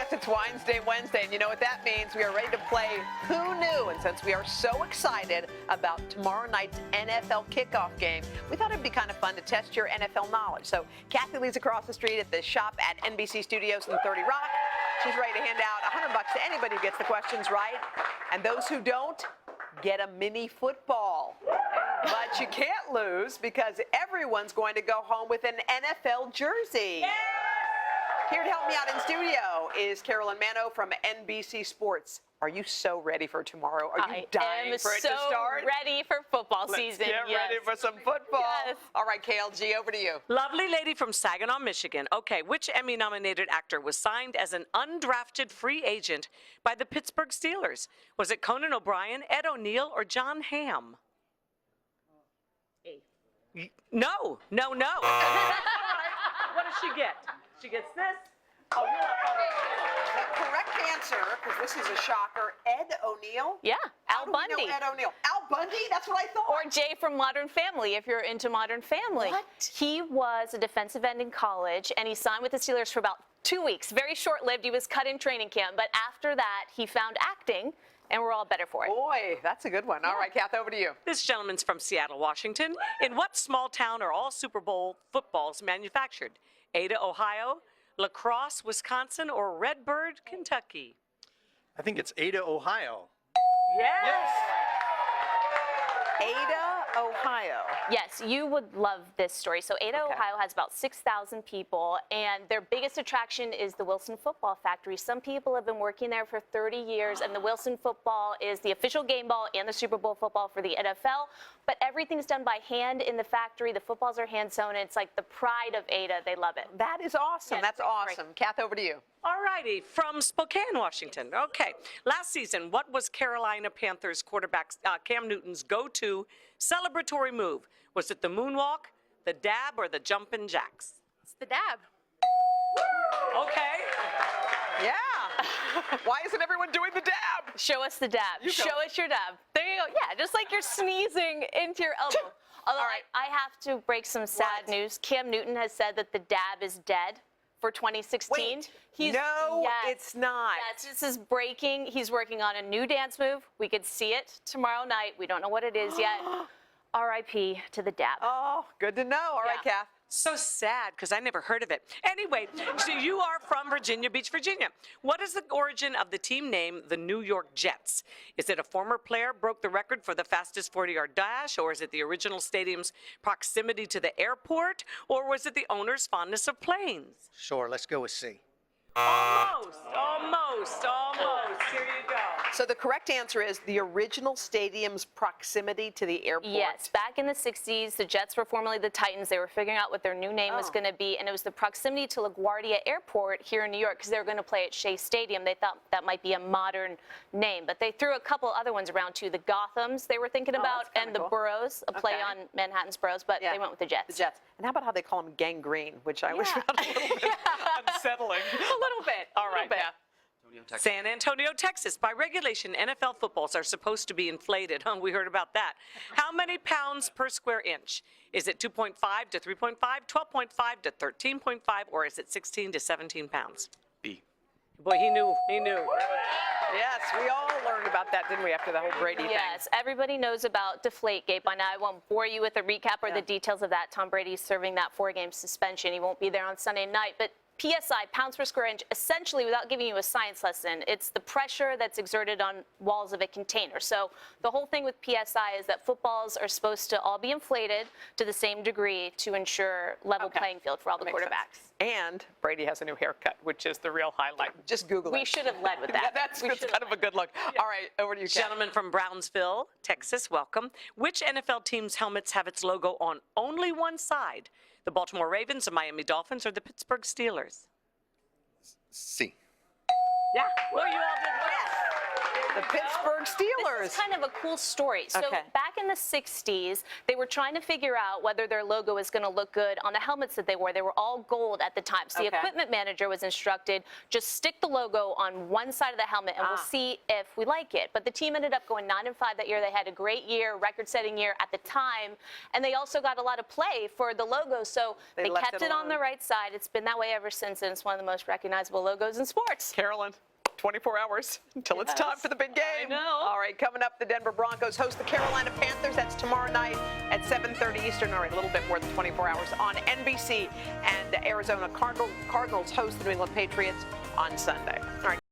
Yes, it's Wednesday, and you know what that means. We are ready to play Who Knew? And since we are so excited about tomorrow night's NFL kickoff game, we thought it'd be kind of fun to test your NFL knowledge. So Kathy Lee's across the street at the shop at NBC Studios in 30 Rock. She's ready to hand out $100 to anybody who gets the questions right. And those who don't get a mini football. But you can't lose because everyone's going to go home with an NFL jersey. Yay! Here to help me out in studio is Carolyn Mano from NBC Sports. Are you so ready for tomorrow? Are you dying for it to start? Ready for football Let's season. get ready for some football. Yes. All right, KLG, over to you. Lovely lady from Saginaw, Michigan. Okay, which Emmy-nominated actor was signed as an undrafted free agent by the Pittsburgh Steelers? Was it Conan O'Brien, Ed O'Neill, or John Hamm? No. What does she get? She gets this. Oh, you're up. The correct answer, because this is a shocker, Ed O'Neill. Yeah, How Al do we know Bundy. Ed O'Neill. Al Bundy? That's what I thought. Or Jay from Modern Family, if you're into Modern Family. What? He was a defensive end in college, and he signed with the Steelers for about 2 weeks. Very short-lived. He was cut in training camp. But after that, he found acting, and we're all better for it. Boy, that's a good one. All right, Kath, over to you. This gentleman's from Seattle, Washington. In what small town are all Super Bowl footballs manufactured? Ada, Ohio, La Crosse, Wisconsin, or Redbird, Kentucky? I think it's Ada, Ohio. Yes. Ada, Ohio. Yes, you would love this story. So Ada, Okay. Ohio has about 6,000 people, and their biggest attraction is the Wilson Football Factory. Some people have been working there for 30 years, and the Wilson Football is the official game ball and the Super Bowl football for the NFL. But everything's done by hand in the factory. The footballs are hand sewn, and it's like the pride of Ada. They love it. That is awesome. Yes, That's great story. awesome. Kath, over to you. All righty, from Spokane, Washington. Okay, last season, what was Carolina Panthers quarterback Cam Newton's go-to celebratory move? Was it the moonwalk, the dab, or the jumpin' jacks? It's the dab. Okay. Yeah. Why isn't everyone doing the dab? Show us the dab. You go. Show us your dab. There you go. Yeah, just like you're sneezing into your elbow. Although All right. I have to break some sad What? news. Cam Newton has said that the dab is dead for 2016. Wait, no, yes. it's not. Yes, this is breaking. He's working on a new dance move. We could see it tomorrow night. We don't know what it is yet. R.I.P. to the dab. Oh, good to know. All right, Yeah. Kath. So sad, because I never heard of it. Anyway, so you are from Virginia Beach, Virginia. What is the origin of the team name, the New York Jets? Is it a former player broke the record for the fastest 40-yard dash, or is it the original stadium's proximity to the airport, or was it the owner's fondness of planes? Sure, let's go with C. Almost. Here you go. So the correct answer is the original stadium's proximity to the airport. Yes, back in the 60s, the Jets were formerly the Titans. They were figuring out what their new name was Oh. going to be, and it was the proximity to LaGuardia Airport here in New York because they were going to play at Shea Stadium. They thought that might be a modern name, but they threw a couple other ones around too. The Gothams they were thinking Oh, about, that's kinda and the cool. Boroughs, a play Okay. on Manhattan's Boroughs, but Yeah. they went with the Jets. The Jets. And how about how they call them gangrene, which I always Yeah. found a little bit unsettling. A little bit. All right, bit. Kath. San Antonio, Texas. By regulation, NFL footballs are supposed to be inflated. We heard about that. How many pounds per square inch? Is it 2.5 to 3.5, 12.5 to 13.5, or is it 16 to 17 pounds? B. Boy, he knew. Yes, we all learned about that, didn't we, after the whole Brady thing? Yes, everybody knows about Deflategate by now. I won't bore you with a recap or Yeah. the details of that. Tom Brady's serving that 4-game suspension. He won't be there on Sunday night. But PSI, pounds per square inch, essentially, without giving you a science lesson, it's the pressure that's exerted on walls of a container. So the whole thing with PSI is that footballs are supposed to all be inflated to the same degree to ensure level Okay. playing field for all the That makes quarterbacks. sense. And Brady has a new haircut, which is the real highlight. Just Google it. We should have led with that. That's We kind should of have a good look. All right, over to you, Kath. Gentleman from Brownsville, Texas, welcome. Which NFL team's helmets have its logo on only one side? The Baltimore Ravens, the Miami Dolphins, or the Pittsburgh Steelers? C. Yeah. Well, you all did well. The Pittsburgh Steelers. This is kind of a cool story. So Okay. back in the 60s, they were trying to figure out whether their logo was going to look good on the helmets that they wore. They were all gold at the time. So the Okay. equipment manager was instructed, just stick the logo on one side of the helmet and we'll see if we like it. But the team ended up going 9-5 that year. They had a great year, record-setting year at the time. And they also got a lot of play for the logo. So they left kept it it on alone. the right side. It's been that way ever since, and it's one of the most recognizable logos in sports. Carolyn, 24 hours until it's time for the big game. I know. All right, coming up, the Denver Broncos host the Carolina Panthers. That's tomorrow night at 7:30 Eastern. All right, a little bit more than 24 hours on NBC. And the Arizona Cardinals host the New England Patriots on Sunday. All right.